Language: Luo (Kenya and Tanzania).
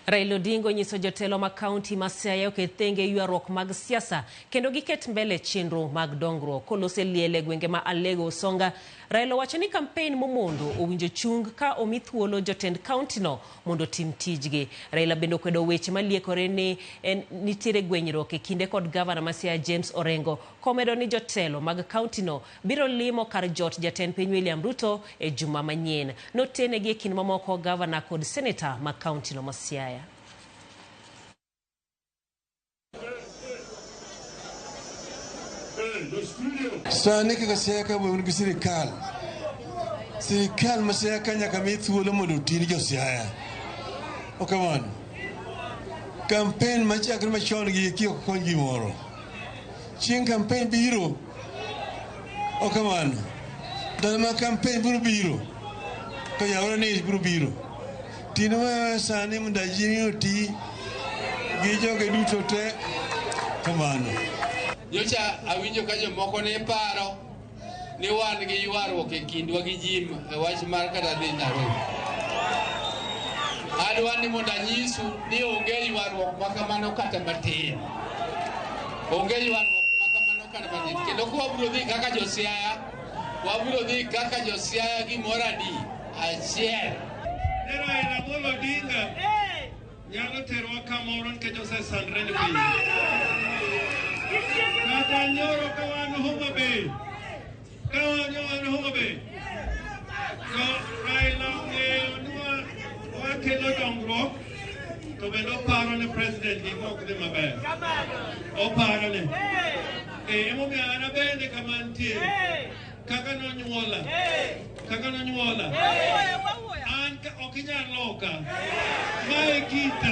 Raila Odinga onyiso jotelo ma kaunti ma Siaya oket thenge yuarruok mag siasa kendo giket mbele chenro mag dongruok kolose liele gwenge ma Alego Songa. Raila wacho ni kampen momondo owinjo chung ka omi thuolo jotend kaunti no mondo tim tijgi. Raila bendo kwedo weche maliekore ni nitiere gwenyruok e kinde kod gavana ma Siaya James Orengo komedo ni jotelo mag kaunti no biro limo kar jot jatend piny William Ruto e juma manyien. Notenegi e kind mamoko gavana kod senator ma kaunti no ma Siaya. Sani kaka Siaya ka won gi sirikal ma Siaya ka nyaka mi thuolo mondo tin jo Siaya. Okaman campaign ma chakre machon gi kio kon gi moro chien campaign biro okaman dal ma campaign biro to yawra ne biro tino ma sani munda jinyo ti gi joge duto te kamano. Nyocha awinjo ka jomoko ne paro ni wan gi yuarruok e kindwa gi ji e wach mar kata dhi Nairobi. Adwa ni mondo anyisu ni onge yuarruok ma kamano kata matin. Onge yuarruok ma kamano kata matin. Kendo ko wabiro dhi kaka jo Siaya, wabiro dhi kaka jo Siaya gimoro adi achiel. Raila Odinga nyalo terwa kamoro nikech osesandre ni piny. Kata nyoro ka wan Homa Bay, to Raila ong'eyo ni wakelo dongruok, to bende oparo ne president gik mok dhi maber. Oparo ne. Emomiyo an bende kama ntie, kaka nonyuola. An ok inyal loka. Mae kita.